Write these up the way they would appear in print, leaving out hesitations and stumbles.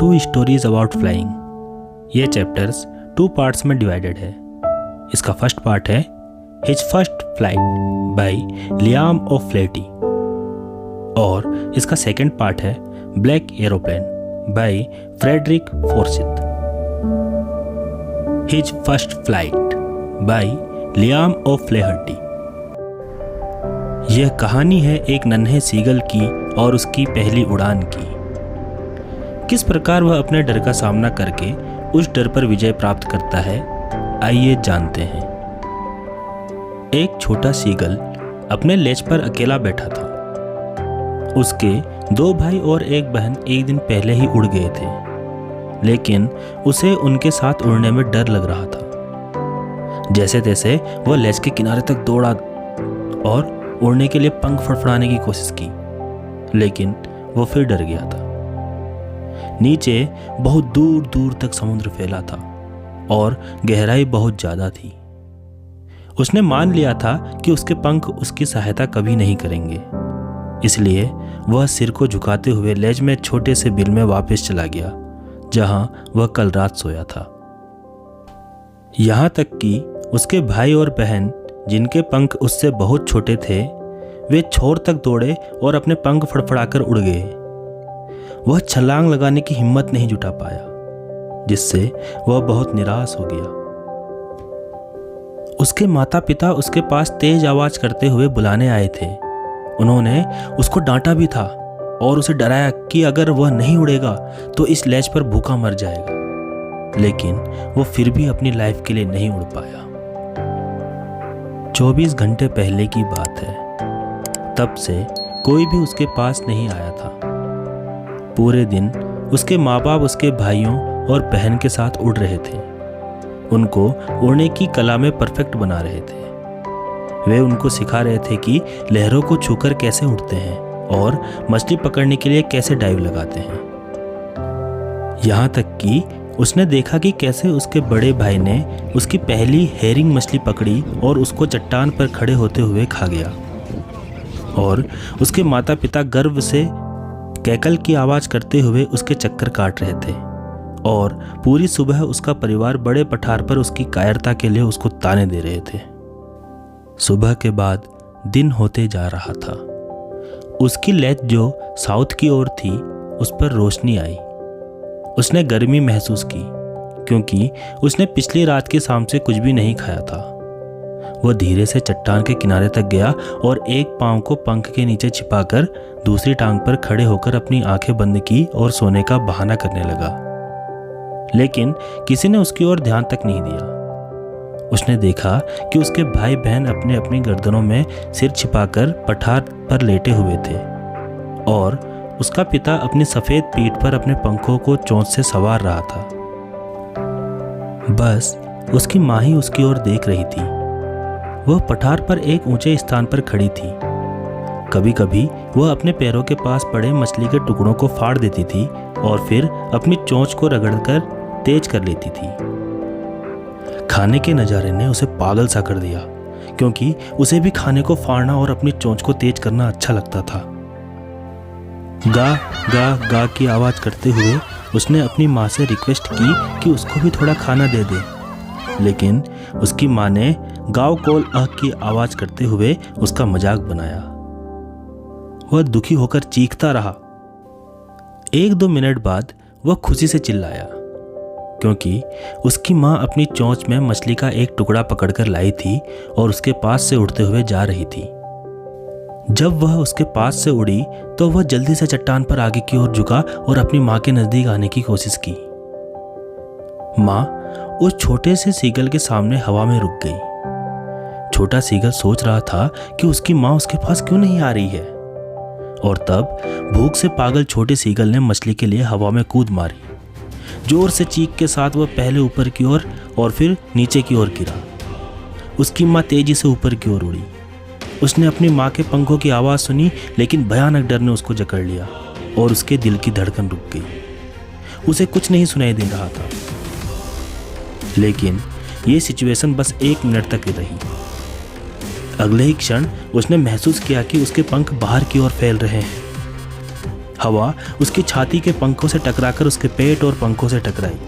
To stories about flying. ये chapters 2 parts में divided है। इसका फर्स्ट पार्ट है his first flight by Liam O'Flaherty और इसका सेकंड पार्ट है black aeroplane by Frederick Forsyth. His first flight by Liam O'Flaherty. यह कहानी है एक नन्हे सीगल की और उसकी पहली उड़ान की। किस प्रकार वह अपने डर का सामना करके उस डर पर विजय प्राप्त करता है, आइए जानते हैं। एक छोटा सीगल अपने लेज पर अकेला बैठा था। उसके 2 भाई और एक बहन एक दिन पहले ही उड़ गए थे, लेकिन उसे उनके साथ उड़ने में डर लग रहा था। जैसे तैसे वह लेज के किनारे तक दौड़ा और उड़ने के लिए पंख फड़फड़ाने की कोशिश की, लेकिन वो फिर डर गया था। नीचे बहुत दूर दूर तक समुद्र फैला था और गहराई बहुत ज्यादा थी। उसने मान लिया था कि उसके पंख उसकी सहायता कभी नहीं करेंगे, इसलिए वह सिर को झुकाते हुए लेज में छोटे से बिल में वापस चला गया जहां वह कल रात सोया था। यहां तक कि उसके भाई और बहन जिनके पंख उससे बहुत छोटे थे, वे छोर तक दौड़े और अपने पंख फड़फड़ाकर उड़ गए। वह छलांग लगाने की हिम्मत नहीं जुटा पाया, जिससे वह बहुत निराश हो गया। उसके माता पिता उसके पास तेज आवाज करते हुए बुलाने आए थे। उन्होंने उसको डांटा भी था और उसे डराया कि अगर वह नहीं उड़ेगा तो इस लेज पर भूखा मर जाएगा, लेकिन वो फिर भी अपनी लाइफ के लिए नहीं उड़ पाया। 24 घंटे पहले की बात है। तब से कोई भी उसके पास नहीं आया था। पूरे दिन उसके माँ बाप उसके भाइयों और बहन के साथ उड़ रहे थे। उनको उड़ने की कला में परफेक्ट बना रहे थे। वे उनको सिखा रहे थे कि लहरों को छूकर कैसे उड़ते हैं और मछली पकड़ने के लिए कैसे डाइव लगाते हैं। यहाँ तक कि उसने देखा कि कैसे उसके बड़े भाई ने उसकी पहली हेरिंग मछली पकड़ी और उसको चट्टान पर खड़े होते हुए खा गया। और उसके माता पिता गर्व से कैकल की आवाज करते हुए उसके चक्कर काट रहे थे और पूरी सुबह उसका परिवार बड़े पठार पर उसकी कायरता के लिए उसको ताने दे रहे थे। सुबह के बाद दिन होते जा रहा था। उसकी लेज जो साउथ की ओर थी, उस पर रोशनी आई। उसने गर्मी महसूस की क्योंकि उसने पिछली रात की शाम से कुछ भी नहीं खाया था। वह धीरे से चट्टान के किनारे तक गया और एक पांव को पंख के नीचे छिपाकर दूसरी टांग पर खड़े होकर अपनी आंखें बंद की और सोने का बहाना करने लगा, लेकिन किसी ने उसकी ओर ध्यान तक नहीं दिया। उसने देखा कि उसके भाई बहन अपने अपनी गर्दनों में सिर छिपाकर पठार पर लेटे हुए थे और उसका पिता अपनी सफेद पीठ पर अपने पंखों को चोंच से संवार रहा था। बस उसकी माँ ही उसकी ओर देख रही थी। वह पठार पर एक ऊंचे स्थान पर खड़ी थी। कभी कभी वह अपने पैरों के पास पड़े मछली के टुकड़ों को फाड़ देती थी और फिर अपनी चोंच को रगड़कर तेज कर लेती थी। खाने के नज़ारे ने उसे पागल सा कर दिया, क्योंकि उसे भी खाने को फाड़ना और अपनी चोंच को तेज करना अच्छा लगता था। गा गा गा की आवाज़ करते हुए उसने अपनी माँ से रिक्वेस्ट की कि उसको भी थोड़ा खाना दे दे, लेकिन उसकी माँ ने गाँव कोल की आवाज करते हुए उसका मजाक बनाया। वह दुखी होकर चीखता रहा। 1-2 मिनट बाद वह खुशी से चिल्लाया, क्योंकि उसकी माँ अपनी चोंच में मछली का एक टुकड़ा पकड़कर लाई थी और उसके पास से उड़ते हुए जा रही थी। जब वह उसके पास से उड़ी तो वह जल्दी से चट्टान पर आगे की ओर झुका और अपनी माँ के नजदीक आने की कोशिश की। माँ उस छोटे से सीगल के सामने हवा में रुक गई। छोटा सीगल सोच रहा था कि उसकी माँ उसके पास क्यों नहीं आ रही है, और तब भूख से पागल छोटे सीगल ने मछली के लिए हवा में कूद मारी। जोर से चीख के साथ वह पहले ऊपर की ओर और फिर नीचे की ओर गिरा। उसकी माँ तेजी से ऊपर की ओर उड़ी। उसने अपनी माँ के पंखों की आवाज़ सुनी, लेकिन भयानक डर ने उसको जकड़ लिया और उसके दिल की धड़कन रुक गई। उसे कुछ नहीं सुनाई दे रहा था, लेकिन ये सिचुएशन बस 1 मिनट तक रही। अगले ही क्षण उसने महसूस किया कि उसके पंख बाहर की ओर फैल रहे हैं। हवा उसकी छाती के पंखों से टकराकर उसके पेट और पंखों से टकराई।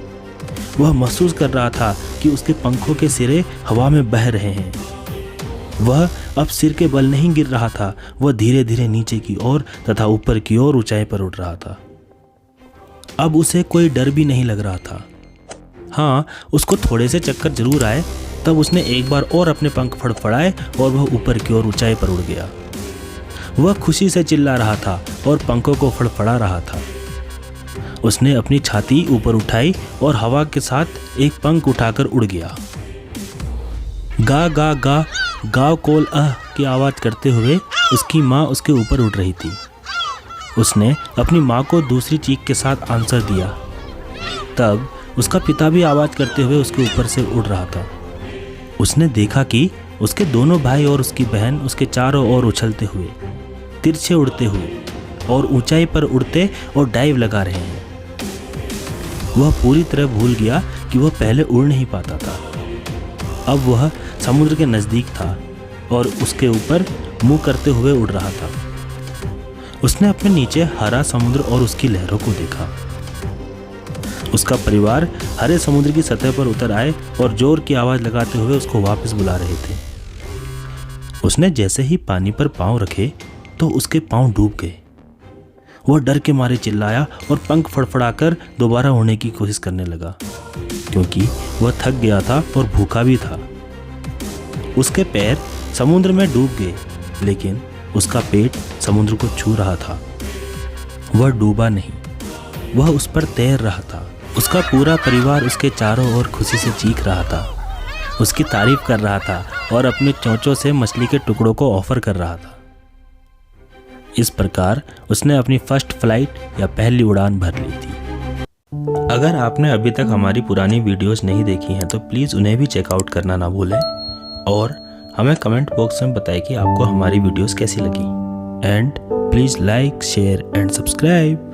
वह महसूस कर रहा था कि उसके पंखों के सिरे हवा में बह रहे हैं। वह अब सिर के बल नहीं गिर रहा था, वह धीरे धीरे नीचे की ओर तथा ऊपर की ओर ऊंचाई पर उड़ रहा था। अब उसे कोई डर भी नहीं लग रहा था। हाँ, उसको थोड़े से चक्कर जरूर आए। तब उसने एक बार और अपने पंख फड़फड़ाए और वह ऊपर की ओर ऊंचाई पर उड़ गया। वह खुशी से चिल्ला रहा था और पंखों को फड़फड़ा रहा था। उसने अपनी छाती ऊपर उठाई और हवा के साथ एक पंख उठाकर उड़ गया। गा गा गा गाँव कोल की आवाज़ करते हुए उसकी माँ उसके ऊपर उड़ रही थी। उसने अपनी माँ को दूसरी चीख के साथ आंसर दिया। तब उसका पिता भी आवाज़ करते हुए उसके ऊपर से उड़ रहा था। उसने देखा कि उसके दोनों भाई और उसकी बहन उसके चारों ओर उछलते हुए, तिरछे उड़ते हुए और ऊंचाई पर उड़ते और डाइव लगा रहे हैं। वह पूरी तरह भूल गया कि वह पहले उड़ नहीं पाता था। अब वह समुद्र के नज़दीक था और उसके ऊपर मुंह करते हुए उड़ रहा था। उसने अपने नीचे हरा समुद्र और उसकी लहरों को देखा। उसका परिवार हरे समुद्र की सतह पर उतर आए और जोर की आवाज़ लगाते हुए उसको वापस बुला रहे थे। उसने जैसे ही पानी पर पांव रखे तो उसके पांव डूब गए। वह डर के मारे चिल्लाया और पंख फड़फड़ाकर दोबारा उड़ने की कोशिश करने लगा, क्योंकि वह थक गया था और भूखा भी था। उसके पैर समुद्र में डूब गए, लेकिन उसका पेट समुद्र को छू रहा था। वह डूबा नहीं, वह उस पर तैर रहा था। उसका पूरा परिवार उसके चारों ओर खुशी से चीख रहा था, उसकी तारीफ कर रहा था और अपने चोंचों से मछली के टुकड़ों को ऑफर कर रहा था। इस प्रकार उसने अपनी फर्स्ट फ्लाइट या पहली उड़ान भर ली थी। अगर आपने अभी तक हमारी पुरानी वीडियोस नहीं देखी हैं तो प्लीज़ उन्हें भी चेकआउट करना ना भूलें और हमें कमेंट बॉक्स में बताएं कि आपको हमारी वीडियोस कैसी लगी। And please like, share and subscribe.